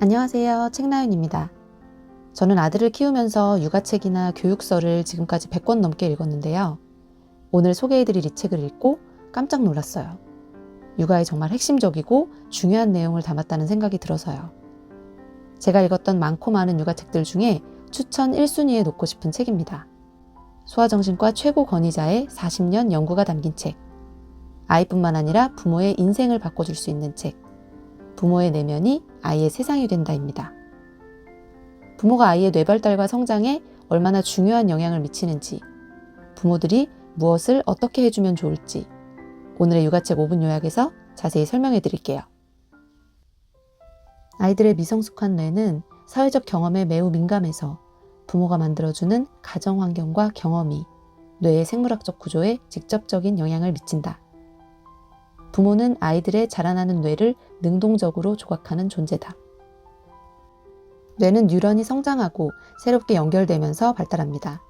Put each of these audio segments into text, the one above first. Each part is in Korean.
안녕하세요. 책나윤입니다. 저는 아들을 키우면서 육아책이나 교육서를 지금까지 100권 넘게 읽었는데요. 오늘 소개해드릴 이 책을 읽고 깜짝 놀랐어요. 육아에 정말 핵심적이고 중요한 내용을 담았다는 생각이 들어서요. 제가 읽었던 많고 많은 육아책들 중에 추천 1순위에 놓고 싶은 책입니다. 소아정신과 최고 권위자의 40년 연구가 담긴 책. 아이뿐만 아니라 부모의 인생을 바꿔줄 수 있는 책. 부모의 내면이 아이의 세상이 된다입니다. 부모가 아이의 뇌발달과 성장에 얼마나 중요한 영향을 미치는지, 부모들이 무엇을 어떻게 해주면 좋을지 오늘의 육아책 5분 요약에서 자세히 설명해 드릴게요. 아이들의 미성숙한 뇌는 사회적 경험에 매우 민감해서 부모가 만들어주는 가정 환경과 경험이 뇌의 생물학적 구조에 직접적인 영향을 미친다. 부모는 아이들의 자라나는 뇌를 능동적으로 조각하는 존재다. 뇌는 뉴런이 성장하고 새롭게 연결되면서 발달합니다.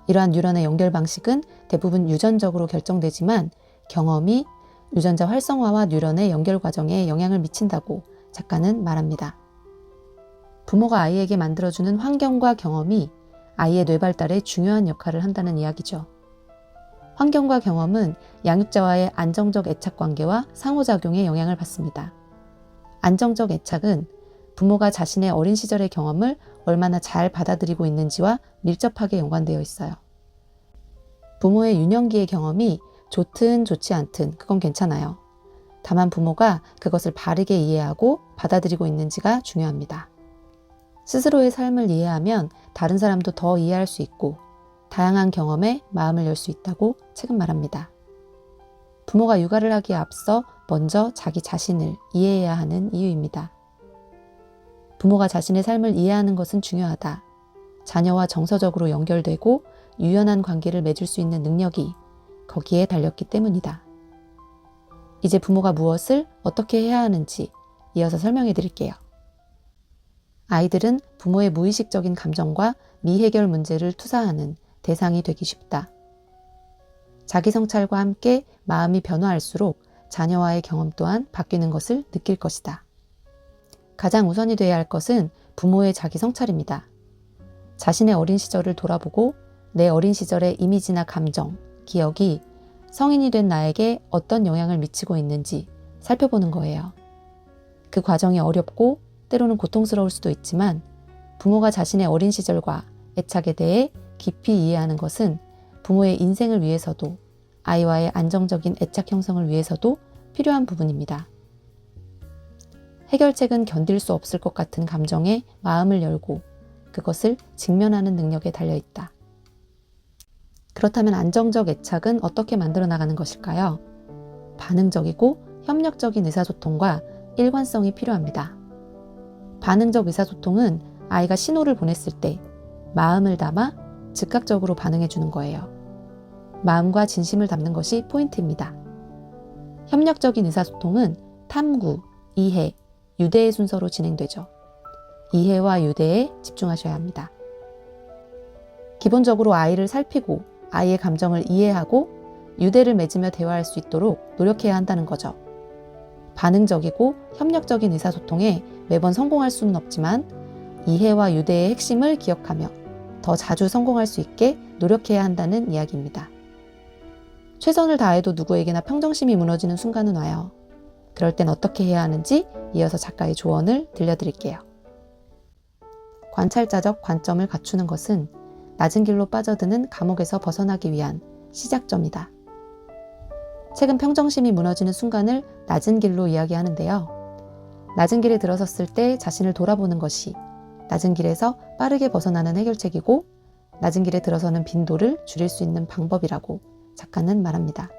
이러한 뉴런의 연결 방식은 대부분 유전적으로 결정되지만 경험이 유전자 활성화와 뉴런의 연결 과정에 영향을 미친다고 작가는 말합니다. 부모가 아이에게 만들어주는 환경과 경험이 아이의 뇌 발달에 중요한 역할을 한다는 이야기죠. 환경과 경험은 양육자와의 안정적 애착 관계와 상호작용에 영향을 받습니다. 안정적 애착은 부모가 자신의 어린 시절의 경험을 얼마나 잘 받아들이고 있는지와 밀접하게 연관되어 있어요. 부모의 유년기의 경험이 좋든 좋지 않든 그건 괜찮아요. 다만 부모가 그것을 바르게 이해하고 받아들이고 있는지가 중요합니다. 스스로의 삶을 이해하면 다른 사람도 더 이해할 수 있고 다양한 경험에 마음을 열 수 있다고 책은 말합니다. 부모가 육아를 하기에 앞서 먼저 자기 자신을 이해해야 하는 이유입니다. 부모가 자신의 삶을 이해하는 것은 중요하다. 자녀와 정서적으로 연결되고 유연한 관계를 맺을 수 있는 능력이 거기에 달렸기 때문이다. 이제 부모가 무엇을 어떻게 해야 하는지 이어서 설명해 드릴게요. 아이들은 부모의 무의식적인 감정과 미해결 문제를 투사하는 대상이 되기 쉽다. 자기 성찰과 함께 마음이 변화할수록 자녀와의 경험 또한 바뀌는 것을 느낄 것이다. 가장 우선이 되어야 할 것은 부모의 자기 성찰입니다. 자신의 어린 시절을 돌아보고 내 어린 시절의 이미지나 감정, 기억이 성인이 된 나에게 어떤 영향을 미치고 있는지 살펴보는 거예요. 그 과정이 어렵고 때로는 고통스러울 수도 있지만 부모가 자신의 어린 시절과 애착에 대해 깊이 이해하는 것은 부모의 인생을 위해서도 아이와의 안정적인 애착 형성을 위해서도 필요한 부분입니다. 해결책은 견딜 수 없을 것 같은 감정에 마음을 열고 그것을 직면하는 능력에 달려있다. 그렇다면 안정적 애착은 어떻게 만들어 나가는 것일까요? 반응적이고 협력적인 의사소통과 일관성이 필요합니다. 반응적 의사소통은 아이가 신호를 보냈을 때 마음을 담아 즉각적으로 반응해 주는 거예요. 마음과 진심을 담는 것이 포인트입니다. 협력적인 의사소통은 탐구, 이해, 유대의 순서로 진행되죠. 이해와 유대에 집중하셔야 합니다. 기본적으로 아이를 살피고 아이의 감정을 이해하고 유대를 맺으며 대화할 수 있도록 노력해야 한다는 거죠. 반응적이고 협력적인 의사소통에 매번 성공할 수는 없지만 이해와 유대의 핵심을 기억하며 더 자주 성공할 수 있게 노력해야 한다는 이야기입니다. 최선을 다해도 누구에게나 평정심이 무너지는 순간은 와요. 그럴 땐 어떻게 해야 하는지 이어서 작가의 조언을 들려드릴게요. 관찰자적 관점을 갖추는 것은 낮은 길로 빠져드는 감옥에서 벗어나기 위한 시작점이다. 책은 평정심이 무너지는 순간을 낮은 길로 이야기하는데요. 낮은 길에 들어섰을 때 자신을 돌아보는 것이 낮은 길에서 빠르게 벗어나는 해결책이고 낮은 길에 들어서는 빈도를 줄일 수 있는 방법이라고 작가는 말합니다.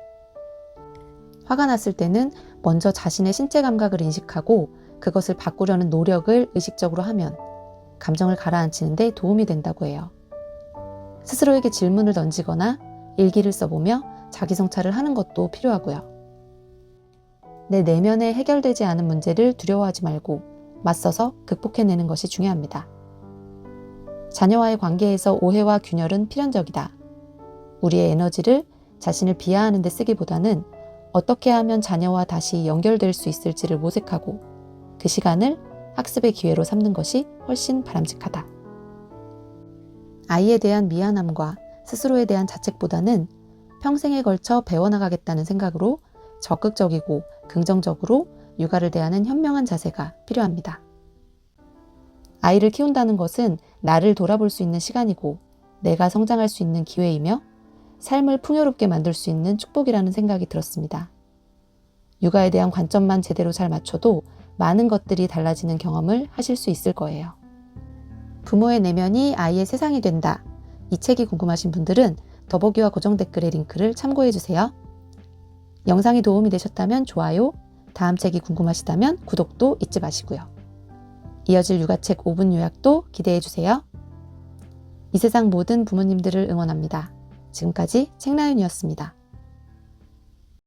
화가 났을 때는 먼저 자신의 신체 감각을 인식하고 그것을 바꾸려는 노력을 의식적으로 하면 감정을 가라앉히는 데 도움이 된다고 해요. 스스로에게 질문을 던지거나 일기를 써보며 자기 성찰을 하는 것도 필요하고요. 내 내면에 해결되지 않은 문제를 두려워하지 말고 맞서서 극복해내는 것이 중요합니다. 자녀와의 관계에서 오해와 균열은 필연적이다. 우리의 에너지를 자신을 비하하는 데 쓰기보다는 어떻게 하면 자녀와 다시 연결될 수 있을지를 모색하고 그 시간을 학습의 기회로 삼는 것이 훨씬 바람직하다. 아이에 대한 미안함과 스스로에 대한 자책보다는 평생에 걸쳐 배워나가겠다는 생각으로 적극적이고 긍정적으로 육아를 대하는 현명한 자세가 필요합니다. 아이를 키운다는 것은 나를 돌아볼 수 있는 시간이고 내가 성장할 수 있는 기회이며 삶을 풍요롭게 만들 수 있는 축복이라는 생각이 들었습니다. 육아에 대한 관점만 제대로 잘 맞춰도 많은 것들이 달라지는 경험을 하실 수 있을 거예요. 부모의 내면이 아이의 세상이 된다. 이 책이 궁금하신 분들은 더보기와 고정 댓글의 링크를 참고해주세요. 영상이 도움이 되셨다면 좋아요, 다음 책이 궁금하시다면 구독도 잊지 마시고요. 이어질 육아책 5분 요약도 기대해주세요. 이 세상 모든 부모님들을 응원합니다. 지금까지 책나윤이었습니다.